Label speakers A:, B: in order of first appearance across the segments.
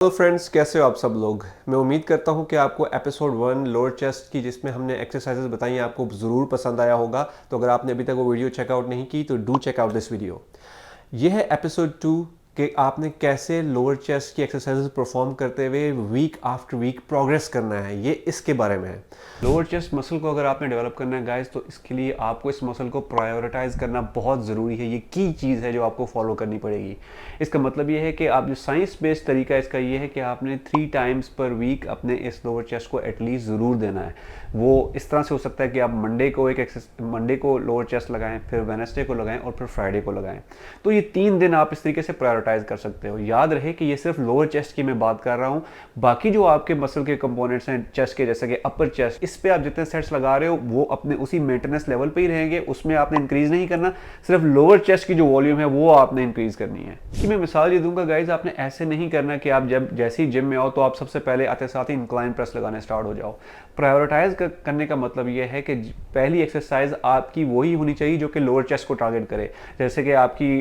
A: Hello friends, कैसे हो आप सब लोग। मैं उम्मीद करता हूं कि आपको एपिसोड 1 लोअर चेस्ट की जिसमें हमने एक्सरसाइजेस बताई हैं आपको ज़रूर पसंद आया होगा। तो अगर आपने अभी तक वो वीडियो चेकआउट नहीं की तो do check out this video. ये है एपिसोड 2 कि आपने कैसे लोअर चेस्ट की एक्सरसाइजेस परफॉर्म करते हुए वीक आफ्टर वीक प्रोग्रेस करना है, ये इसके बारे में है। लोअर चेस्ट मसल को अगर आपने डेवलप करना है गाइस, तो इसके लिए आपको इस मसल को प्रायोरिटाइज करना बहुत ज़रूरी है। ये की चीज़ है जो आपको फॉलो करनी पड़ेगी। इसका मतलब ये है कि आप जो साइंस बेस्ड तरीका इसका ये है कि आपने 3 टाइम्स पर वीक अपने इस लोअर चेस्ट को एटलीस्ट ज़रूर देना है। वो इस तरह से हो सकता है कि आप मंडे को लोअर चेस्ट लगाएं, फिर वेडनेसडे को लगाएं और फिर फ्राइडे को लगाएं। तो ये 3 दिन आप इस तरीके से प्रायोरिटाइज कर सकते हो। याद रहे कि ये सिर्फ लोअर चेस्ट की मैं बात कर रहा हूँ। बाकी जो आपके मसल के कंपोनेंट्स हैं चेस्ट के, जैसे कि अपर चेस्ट, इस पे आप जितने सेट्स लगा रहे हो वो अपने उसी मेंटेनेंस लेवल पे ही रहेंगे, उसमें आपने इंक्रीज नहीं करना। सिर्फ लोअर चेस्ट की जो वॉल्यूम है वो आपने इंक्रीज करनी है। कि मैं मिसाल ये दूंगा गाइज, आपने ऐसे नहीं करना कि आप जब जैसे ही जिम में आओ तो आप सबसे पहले आते साथ ही इंक्लाइन प्रेस लगाने स्टार्ट हो जाओ। प्रायोरिटाइज करने का मतलब ये है कि पहली एक्सरसाइज आपकी वही होनी चाहिए जो कि लोअर चेस्ट को टारगेट करे। जैसे कि आपकी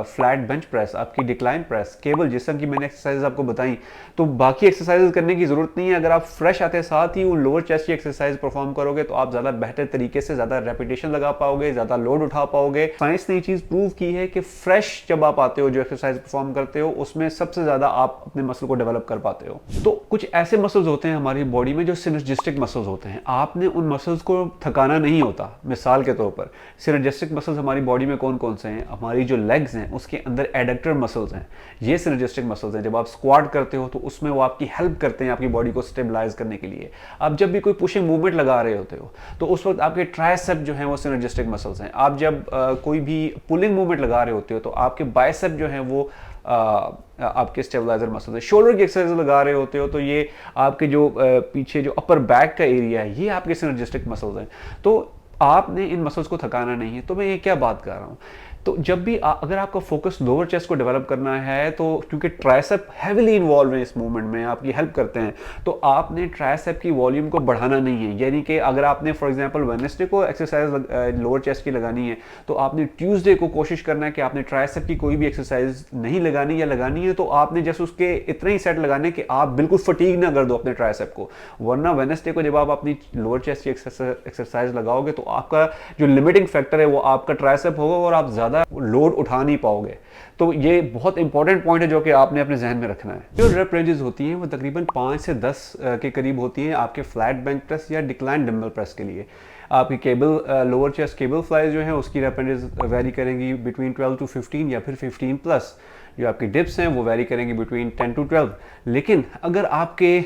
A: फ्लैट बेंच प्रेस, आपकी डिक्लाइन प्रेस, केबल, जिस तरह की मैंने एक्सरसाइज आपको बताई। तो बाकी एक्सरसाइज करने की जरूरत नहीं है। अगर आप फ्रेश आते साथ ही वो लोअर चेस्ट की एक्सरसाइज परफॉर्म करोगे तो आप ज़्यादा बेहतर तरीके से ज़्यादा रेपिटेशन लगा पाओगे, ज़्यादा लोड उठा पाओगे। साइंस ने ये चीज़ प्रूव की है कि फ्रेश जब आप आते हो, जो एक्सरसाइज परफॉर्म करते हो, उसमें सबसे ज़्यादा आप अपने मसल को डेवलप कर पाते हो। तो कुछ ऐसे मसल्स होते हैं हमारी बॉडी में जो सिनर्जिस्टिक मसल्स होते हैं। आपने उन मसल्स को थकाना नहीं होता। मिसाल के तौर पर सिनर्जिस्टिक मसल्स हमारी बॉडी में कौन कौन से हैं? हमारी जो लेग्स हैं उसके अंदर एडक्टर मसल्स हैं, ये सिनर्जिस्टिक मसल्स हैं। जब आप स्क्वाट करते हो तो उसमें वो आपकी हेल्प करते हैं आपकी बॉडी को स्टेबलाइज करने के लिए। आप जब भी कोई पुशिंग मूवमेंट लगा रहे होते हो तो उस वक्त आपके ट्राइसेप जो हैं वो सिनर्जिस्टिक मसल्स हैं। आप जब कोई भी पुलिंग मूवमेंट लगा रहे होते हो तो आपके बाइसेप जो हैं वो आपके स्टेबलाइजर मसल्स है। शोल्डर की एक्सरसाइज लगा रहे होते हो तो ये आपके जो पीछे जो अपर बैक का एरिया है ये आपके सिनर्जिस्टिक मसल्स हैं। तो आपने इन मसल्स को थकाना नहीं है। तो मैं ये क्या बात कर रहा हूँ, तो जब भी अगर आपका फोकस लोअर चेस्ट को डेवलप करना है, तो क्योंकि ट्राइसेप हैवीली इन्वॉल्व है इस मूवमेंट में, आपकी हेल्प करते हैं, तो आपने ट्राइसेप की वॉल्यूम को बढ़ाना नहीं है। यानी कि अगर आपने फॉर एग्जांपल वेडनेसडे को एक्सरसाइज लोअर चेस्ट की लगानी है तो आपने ट्यूसडे को कोशिश करना है कि आपने ट्राइसेप की कोई भी एक्सरसाइज नहीं लगानी, या लगानी है तो आपने जैसे उसके इतने ही सेट लगाने कि आप बिल्कुल फटीग ना कर दो अपने ट्राइसेप को। वरना वेडनेसडे को जब आप अपनी लोअर चेस्ट की एक्सरसाइज लगाओगे तो आपका जो लिमिटिंग फैक्टर है वो आपका ट्राइसेप होगा और आप ज़्यादा लोड उठा नहीं पाओगे। तो ये बहुत इंपॉर्टेंट पॉइंट है जो कि आपने अपने जहन में रखना है। जो रेप रेंजेस होती हैं वो तकरीबन 5 से 10 के करीब होती हैं आपके फ्लैट बेंच प्रेस या डिक्लाइन डंबल प्रेस के लिए। आपकी cable lower chest cable flies जो है उसकी रेप रेंजेस वेरी करेंगी बिटवीन 12 to 15 या फिर 15 प्लस। जो आपकी डिप्स हैं वो वेरी करेंगी बिटवीन 10 to 12। लेकिन अगर आपके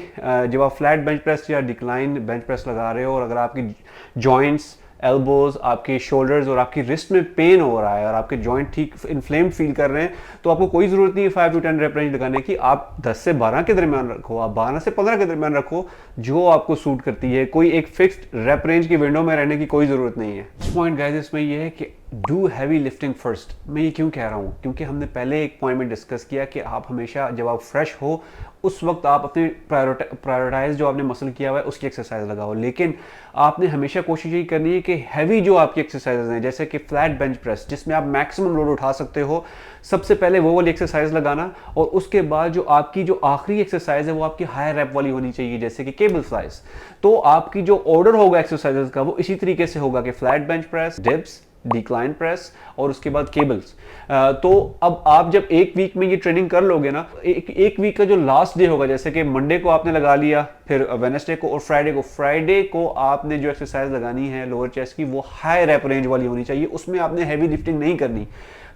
A: जब आप फ्लैट बेंच प्रेस या डिक्लाइन बेंच प्रेस लगा रहे हो और अगर आपकी जॉइंट्स, एल्बोज, आपके शोल्डर्स और आपकी रिस्ट में पेन हो रहा है और आपके जॉइंट ठीक इन्फ्लेम्ड फील कर रहे हैं, तो आपको कोई ज़रूरत नहीं है 5 to 10 रेप रेंज लगाने की। आप 10 से 12 के दरमियान रखो, आप 12 से 15 के दरमियान रखो, जो आपको सूट करती है। कोई एक फिक्स्ड रेप रेंज की विंडो में रहने की कोई ज़रूरत नहीं है। पॉइंट गाइस इसमें यह है कि डू हैवी लिफ्टिंग फर्स्ट। मैं ये क्यों कह रहा हूँ, क्योंकि हमने पहले एक पॉइंट में डिस्कस किया कि आप हमेशा जब आप फ्रेश हो उस वक्त आप अपने प्रायोरिटाइज जो आपने मसल किया हुआ है उसकी एक्सरसाइज लगाओ। लेकिन आपने हमेशा कोशिश यही करनी है कि हैवी जो आपकी एक्सरसाइजेज हैं, जैसे कि फ्लैट बेंच प्रेस जिसमें आप मैक्सिमम लोड उठा सकते हो, सबसे पहले वो वाली एक्सरसाइज लगाना। और उसके बाद जो आपकी जो आखिरी एक्सरसाइज है वो आपकी हाई रैप वाली होनी चाहिए, जैसे कि केबल फ्लाइज। तो आपकी जो ऑर्डर होगा एक्सरसाइजेज का वो इसी तरीके से होगा कि flat bench press, dips, decline press और उसके बाद केबल्स। तो अब आप जब एक वीक में ये ट्रेनिंग कर लोगे ना, एक वीक का जो लास्ट डे होगा, जैसे कि मंडे को आपने लगा लिया, फिर वेडनेसडे को और फ्राइडे को आपने जो एक्सरसाइज लगानी है लोअर चेस्ट की वो हाई रैप रेंज वाली होनी चाहिए। उसमें आपने हैवी लिफ्टिंग नहीं करनी।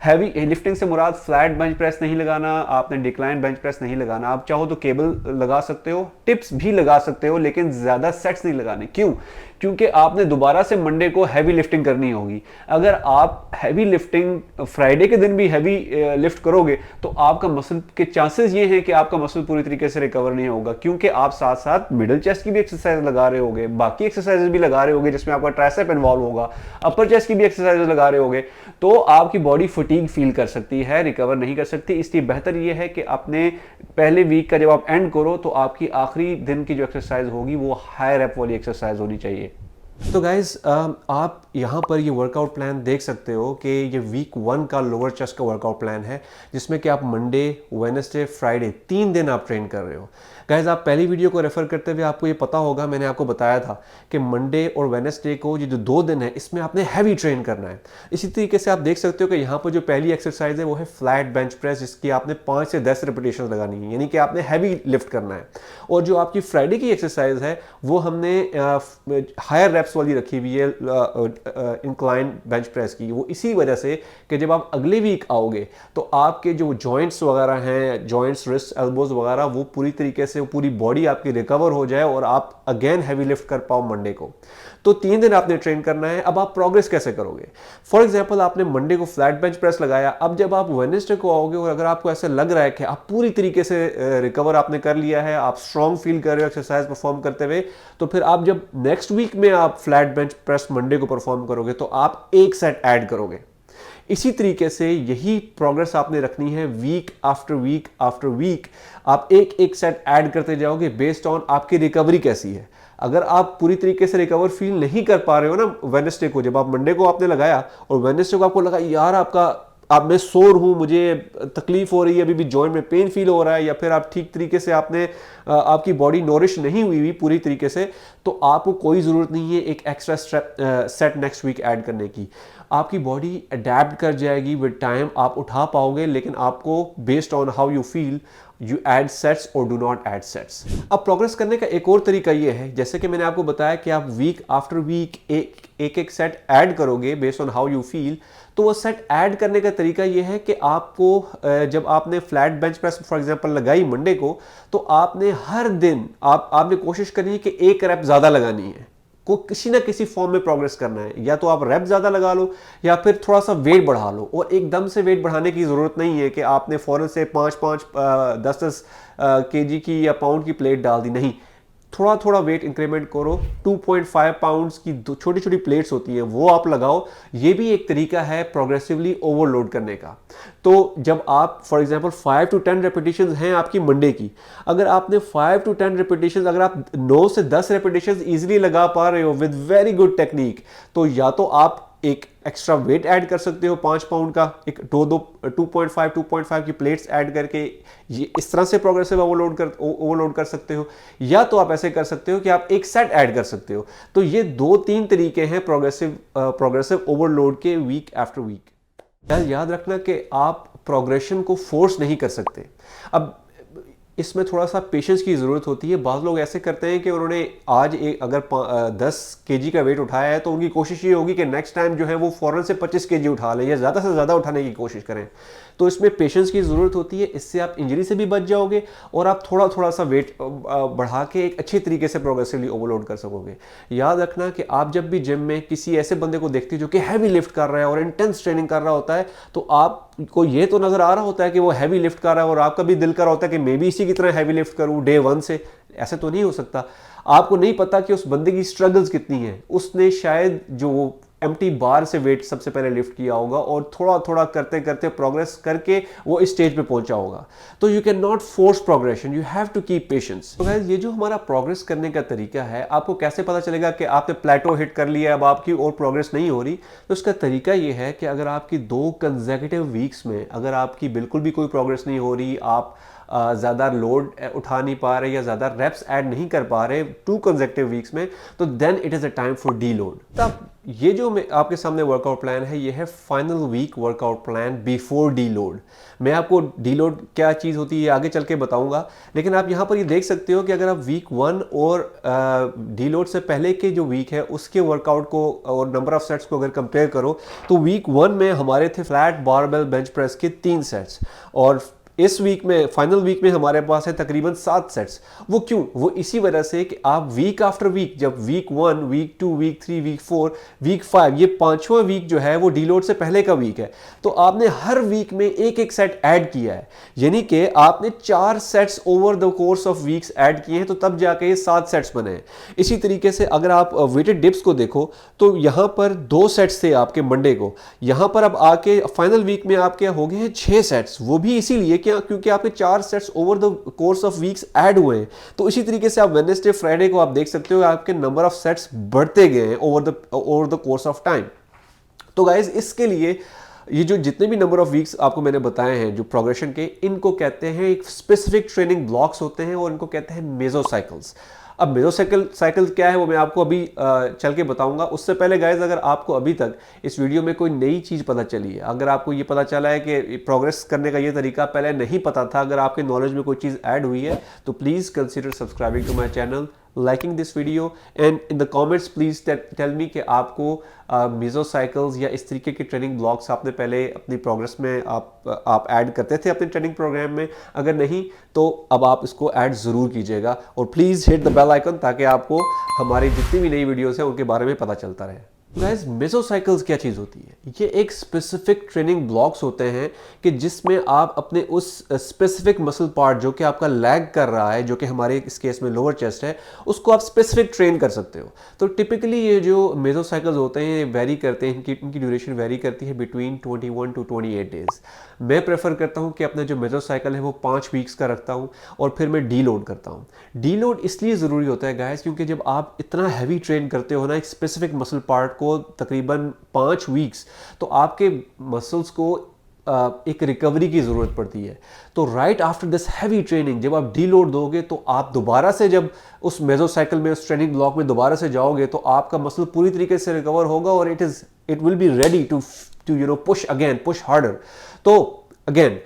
A: हैवी लिफ्टिंग से मुराद फ्लैट बेंच प्रेस नहीं लगाना, आपने डिक्लाइन बेंच प्रेस नहीं लगाना। आप चाहो तो केबल लगा सकते हो, टिप्स भी लगा सकते हो, लेकिन ज्यादा सेट्स नहीं लगाने। क्यों? क्योंकि आपने दोबारा से मंडे को हैवी लिफ्टिंग करनी होगी। अगर आप हैवी लिफ्टिंग फ्राइडे के दिन भी हैवी लिफ्ट करोगे तो आपका मसल के चांसेस ये हैं कि आपका मसल पूरी तरीके से रिकवर नहीं होगा, क्योंकि आप साथ साथ मिडिल चेस्ट की भी एक्सरसाइज लगा रहे होगे, बाकी एक्सरसाइजेज भी लगा रहे होगे जिसमें आपका ट्राइसेप इन्वॉल्व होगा, अपर चेस्ट की भी एक्सरसाइजेज लगा रहे होगे। तो आपकी बॉडी फटीग फील कर सकती है, रिकवर नहीं कर सकती। इसलिए बेहतर यह है कि अपने पहले वीक का जब आप एंड करो तो आपकी आखिरी दिन की जो एक्सरसाइज होगी वो हाई रैप वाली एक्सरसाइज होनी चाहिए। तो गाइज आप यहाँ पर ये वर्कआउट प्लान देख सकते हो कि ये वीक 1 का लोअर चेस्ट का वर्कआउट प्लान है, जिसमें कि आप मंडे, वेडनेसडे, फ्राइडे 3 दिन आप ट्रेन कर रहे हो। गाइज आप पहली वीडियो को रेफर करते हुए आपको ये पता होगा, मैंने आपको बताया था कि मंडे और वेडनेसडे को ये जो 2 दिन है इसमें आपने हैवी ट्रेन करना है। इसी तरीके से आप देख सकते हो कि यहाँ पर जो पहली एक्सरसाइज है वो है फ्लैट बेंच प्रेस, जिसकी आपने 5 से 10 रेपिटेशन लगानी है, यानी कि आपने हैवी लिफ्ट करना है। और जो आपकी फ्राइडे की एक्सरसाइज है वो हमने हायर रेप्स वाली रखी हुई है इंक्लाइन बेंच प्रेस की। वो इसी वजह से कि जब आप अगले वीक आओगे तो आपके जो जॉइंट्स वगैरह हैं, जॉइंट्स, रिस्ट, एल्बोज वगैरह, वो पूरी तरीके से पूरी बॉडी आपकी रिकवर हो जाए और आप अगेन हैवी लिफ्ट कर पाओ मंडे को। तो 3 दिन आपने ट्रेन करना है। अब आप प्रोग्रेस कैसे करोगे? फॉर एग्जांपल आपने मंडे को फ्लैट बेंच प्रेस लगाया, अब जब आप वेडनेसडे को आओगे और अगर आपको ऐसे लग रहा है कि आप पूरी तरीके से रिकवर आपने कर लिया है, आप स्ट्रॉन्ग फील कर रहे हो एक्सरसाइज परफॉर्म करते हुए, तो फिर आप जब नेक्स्ट वीक में आप फ्लैट बेंच प्रेस मंडे को परफॉर्म करोगे तो आप एक सेट ऐड करोगे। इसी तरीके से यही प्रोग्रेस आपने रखनी है week after week after week. आप एक एक सेट ऐड करते जाओगे बेस्ड ऑन आपकी रिकवरी कैसी है। अगर आप पूरी तरीके से रिकवर फील नहीं कर पा रहे हो ना वेडनेसडे को, जब आप मंडे को आपने लगाया और वेडनेसडे को आपको लगा यार आप मैं सोर हूँ, मुझे तकलीफ हो रही है, अभी भी जॉइंट में पेन फील हो रहा है, या फिर आप ठीक तरीके से आपकी बॉडी नोरिश नहीं हुई पूरी तरीके से, तो आपको कोई ज़रूरत नहीं है एक extra set next week add करने की। आपकी बॉडी अडेप्ट कर जाएगी विद टाइम, आप उठा पाओगे, लेकिन आपको based on how you feel you add sets और डू नॉट ऐड सेट्स। अब प्रोग्रेस करने का एक और तरीका ये है, जैसे कि मैंने आपको बताया कि आप वीक आफ्टर वीक एक सेट ऐड करोगे based on how you feel. तो वो सेट ऐड करने का तरीका ये है कि आपको जब आपने flat bench press for example लगाई मंडे को, तो आपने हर दिन आपने कोशिश करनी है कि एक रैप ज़्यादा लगानी है, को किसी ना किसी फॉर्म में प्रोग्रेस करना है। या तो आप रैप ज़्यादा लगा लो या फिर थोड़ा सा वेट बढ़ा लो। और एकदम से वेट बढ़ाने की ज़रूरत नहीं है कि आपने फ़ौरन से 5-5 10-10 केजी की या पाउंड की प्लेट डाल दी, नहीं, थोड़ा थोड़ा वेट इंक्रीमेंट करो। 2.5 पाउंड्स की छोटी छोटी प्लेट्स होती हैं, वो आप लगाओ। ये भी एक तरीका है प्रोग्रेसिवली ओवरलोड करने का। तो जब आप फॉर एग्जांपल 5 to 10 रेपिटेशंस हैं आपकी मंडे की, अगर आपने 5 to 10 रेपिटेशंस, अगर आप 9 से 10 रेपिटेशंस इजीली लगा पा रहे हो विद वेरी गुड टेक्निक, तो या तो आप एक एक्स्ट्रा वेट ऐड कर सकते हो 5 पाउंड का, एक 2.5 की प्लेट्स ऐड करके ये इस तरह से प्रोग्रेसिव ओवरलोड कर सकते हो। या तो आप ऐसे कर सकते हो कि आप एक सेट ऐड कर सकते हो। तो ये 2-3 तरीके हैं प्रोग्रेसिव ओवरलोड के वीक आफ्टर वीक। याद रखना कि आप प्रोग्रेशन को फोर्स नहीं कर सकते। अब इसमें थोड़ा सा पेशेंस की ज़रूरत होती है। बाज़ लोग ऐसे करते हैं कि उन्होंने आज अगर 10 केजी का वेट उठाया है तो उनकी कोशिश ये होगी कि नेक्स्ट टाइम जो है वो फ़ौरन से 25 केजी उठा लें या ज़्यादा से ज़्यादा उठाने की कोशिश करें। तो इसमें पेशेंस की ज़रूरत होती है। इससे आप इंजरी से भी बच जाओगे और आप थोड़ा थोड़ा सा वेट बढ़ा के एक अच्छी तरीके से प्रोग्रेसिवली ओवरलोड कर सकोगे। याद रखना कि आप जब भी जिम में किसी ऐसे बंदे को देखते हो जो कि हैवी लिफ्ट कर रहा है और इंटेंस ट्रेनिंग कर रहा होता है, तो आपको ये तो नज़र आ रहा होता है कि वो हैवी लिफ्ट कर रहा है और आपका भी दिल कर रहा होता है कि मैं भी इसी की तरह हैवी लिफ्ट करूँ डे 1 से। ऐसे तो नहीं हो सकता। आपको नहीं पता कि उस बंदे की स्ट्रगल्स कितनी हैं। उसने शायद जो एम्प्टी बार से वेट सबसे पहले लिफ्ट किया होगा और थोड़ा थोड़ा करते करते प्रोग्रेस करके वो इस स्टेज पे पहुंचा होगा। तो you can not force progression, you have to keep patience. तो गाइस, ये जो हमारा प्रोग्रेस करने का तरीका है, आपको कैसे पता चलेगा कि आपने प्लेटो हिट कर लिया, अब आपकी और प्रोग्रेस नहीं हो रही? तो उसका तरीका ये है कि अगर आपकी 2 कंसेक्यूटिव वीक्स में अगर आपकी बिल्कुल भी कोई प्रोग्रेस नहीं हो रही, आप ज़्यादा लोड उठा नहीं पा रहे या ज़्यादा रेप्स ऐड नहीं कर पा रहे 2 कंसेक्यूटिव वीक्स में, तो then it is a time for deload. तब ये जो आपके सामने वर्कआउट प्लान है, ये है final week workout plan before deload. मैं आपको डी लोड क्या चीज़ होती है आगे चल के बताऊंगा, लेकिन आप यहाँ पर ये देख सकते हो कि अगर आप वीक 1 और डी लोड से पहले के जो वीक है उसके वर्कआउट को और नंबर ऑफ सेट्स को अगर कंपेयर करो, तो वीक 1 में हमारे थे फ्लैट बारबेल बेंच प्रेस के 3 सेट्स और इस वीक में फाइनल वीक में हमारे पास है तकरीबन 7 सेट्स। वो क्यों? वो इसी वजह से कि आप वीक आफ्टर वीक, जब week 1, week 2, week 3, week 4, week 5, ये 5वां वीक जो है वो डीलोड से पहले का वीक है, तो आपने हर वीक में एक एक सेट ऐड किया है, यानी कि आपने 4 sets over the course of weeks add किए हैं, तो तब जाके ये 7 सेट्स बने हैं। इसी तरीके से अगर आप वेटेड डिप्स को देखो तो यहाँ पर 2 सेट्स थे आपके मंडे को, यहाँ पर अब आके फाइनल वीक में आपके हो गए हैं 6 सेट्स। वो भी इसीलिए क्योंकि आपके 4 sets over the course of weeks add हुए हैं। तो इसी तरीके से आप वेडनेसडे फ्राइडे को आप देख सकते हो आपके नंबर ऑफ सेट्स बढ़ते गए हैं over the course of time. तो गाइज इसके लिए ये जो जितने भी नंबर ऑफ वीक्स आपको मैंने बताए हैं जो प्रोग्रेशन के, इनको कहते हैं एक स्पेसिफिक ट्रेनिंग ब्लॉक्स होते हैं और इनको कहते हैं मेसोसाइकिल्स। अब मेसोसाइकिल क्या है वो मैं आपको अभी चल के बताऊंगा। उससे पहले गाइज अगर आपको अभी तक इस वीडियो में कोई नई चीज़ पता चली है, अगर आपको ये पता चला है कि प्रोग्रेस करने का ये तरीका पहले नहीं पता था, अगर आपके नॉलेज में कोई चीज़ ऐड हुई है तो please consider subscribing to my channel, liking this video and in the comments please tell me कि आपको मेसोसाइकिल्स या इस तरीके के ट्रेनिंग ब्लॉक्स आपने पहले अपनी प्रोग्रेस में आप ऐड करते थे अपने ट्रेनिंग प्रोग्राम में। अगर नहीं तो अब आप इसको ऐड ज़रूर कीजिएगा और please hit the bell icon ताकि आपको हमारी जितनी भी नई वीडियोस हैं उनके बारे में पता चलता रहे। गाइस मेसोसाइकिल्स क्या चीज़ होती है? ये एक स्पेसिफिक ट्रेनिंग ब्लॉक्स होते हैं कि जिसमें आप अपने उस स्पेसिफिक मसल पार्ट जो कि आपका लैग कर रहा है, जो कि हमारे इस केस में लोअर चेस्ट है, उसको आप स्पेसिफिक ट्रेन कर सकते हो। तो टिपिकली ये जो मेसोसाइकिल्स होते हैं ये वेरी करते हैं, इनकी ड्यूरेशन वेरी करती है बिटवीन 21 टू 28 डेज। मैं प्रेफर करता हूँ कि अपना जो मेसोसाइकिल है वो 5 वीक्स का रखता हूँ और फिर मैं डी लोड करता हूँ। डी लोड इसलिए ज़रूरी होता है गाइस क्योंकि जब आप इतना हैवी ट्रेन करते हो ना एक स्पेसिफिक मसल पार्ट को तकरीबन 5 वीक्स, तो आपके मसल्स को एक रिकवरी की ज़रूरत पड़ती है। तो right after this heavy training जब आप डी लोड दोगे तो आप दोबारा से जब उस मेसोसाइकिल में उस ट्रेनिंग ब्लॉक में दोबारा से जाओगे तो आपका मसल पूरी तरीके से रिकवर होगा और it will be ready to push again, push harder. तो अगेन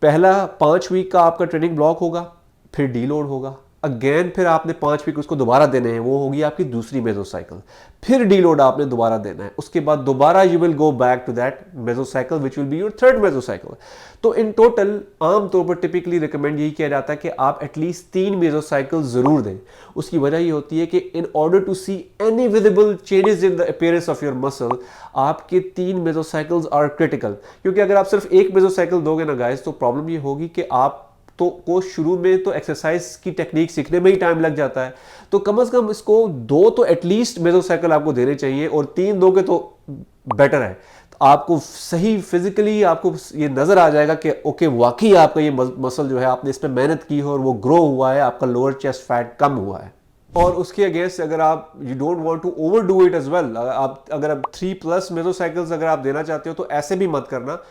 A: पहला 5 वीक का आपका ट्रेनिंग ब्लॉक होगा, फिर डी लोड होगा, अगेन फिर आपने 5 वीक उसको दोबारा देने हैं, वो होगी आपकी दूसरी मेसोसाइकिल, फिर डी लोड आपने दोबारा देना है, उसके बाद दोबारा you will go back to that mesocycle which will be your third mesocycle. तो इन टोटल आमतौर पर टिपिकली रिकमेंड यही किया जाता है कि आप एटलीस्ट 3 मेसोसाइकिल जरूर दें। उसकी वजह ये होती है कि in order to see any visible changes in the appearance of your muscle, आपके 3 मेसोसाइकिल्स आर क्रिटिकल। क्योंकि अगर आप सिर्फ एक मेसोसाइकिल दोगे ना गाइस तो प्रॉब्लम ये होगी कि आप को शुरू में तो एक्सरसाइज की टेक्निक सीखने में ही टाइम लग जाता है, तो कम से कम इसको 2 तो एटलीस्ट मेसोसाइकिल आपको देने चाहिए और 3 दोगे तो बेटर है। तो आपको सही फिजिकली आपको ये नजर आ जाएगा कि ओके वाकई आपका ये मसल जो है आपने इस पर मेहनत की है और वो ग्रो हुआ है, आपका लोअर चेस्ट फैट कम हुआ है। और उसके अगेंस्ट अगर आप you don't want to over do it as well, अगर आप 3+ मेसोसाइकिल्स अगर आप देना चाहते हो तो ऐसे भी मत करना,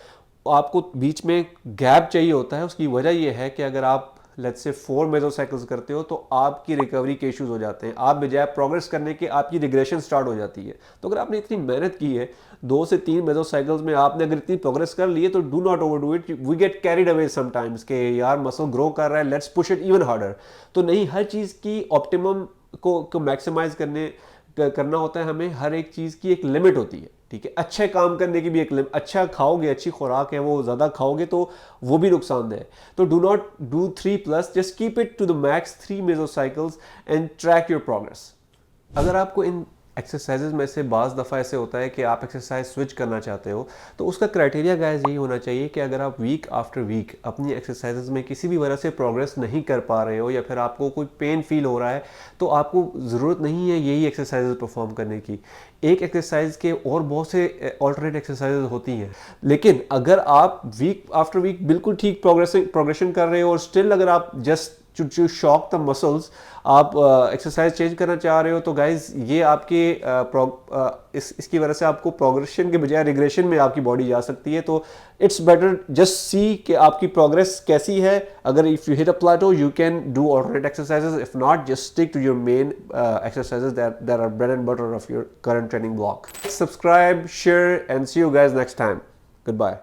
A: आपको बीच में गैप चाहिए होता है। उसकी वजह यह है कि अगर आप लेट्स से 4 मेसोसाइकिल्स करते हो तो आपकी रिकवरी के इश्यूज हो जाते हैं, आप बजाय प्रोग्रेस करने के आपकी रिग्रेशन स्टार्ट हो जाती है। तो अगर आपने इतनी मेहनत की है 2 से 3 मेसोसाइकिल्स में आपने अगर इतनी प्रोग्रेस कर ली है तो do not over do it. We get carried away sometimes के यार मसल ग्रो कर रहा है, let's push it even harder. तो नहीं, हर चीज़ की ऑप्टिमम को मैक्सिमाइज करना होता है हमें। हर एक चीज़ की एक लिमिट होती है, ठीक है। अच्छे काम करने की भी एक लिमिट, अच्छा खाओगे, अच्छी खुराक है वो ज़्यादा खाओगे तो वो भी नुकसानदेह है। तो do not do 3+, just keep it to the max 3 mesocycles and track your progress. अगर आपको इन एक्सरसाइजेज में से बाज़ दफ़ा ऐसे होता है कि आप एक्सरसाइज स्विच करना चाहते हो तो उसका क्राइटेरिया गाइस यही होना चाहिए कि अगर आप वीक आफ्टर वीक अपनी एक्सरसाइजेज में किसी भी वजह से प्रोग्रेस नहीं कर पा रहे हो या फिर आपको कोई पेन फील हो रहा है तो आपको ज़रूरत नहीं है यही एक्सरसाइजेज परफॉर्म करने की। एक एक्सरसाइज के और बहुत से ऑल्टरनेट एक्सरसाइजेज होती हैं, लेकिन अगर आप वीक आफ्टर वीक बिल्कुल ठीक प्रोग्रेशन कर रहे हो और स्टिल अगर आप just to shock the muscles आप एक्सरसाइज चेंज करना चाह रहे हो तो गाइज ये आपके इसकी वजह से आपको प्रोग्रेशन के बजाय रिग्रेशन में आपकी बॉडी जा सकती है। तो इट्स बेटर जस्ट सी कि आपकी प्रोग्रेस कैसी है। अगर if you hit a plateau you can do alternate exercises, if not just stick to your main exercises that are bread and butter of your current training block. Subscribe, share and see you guys next time. Good bye.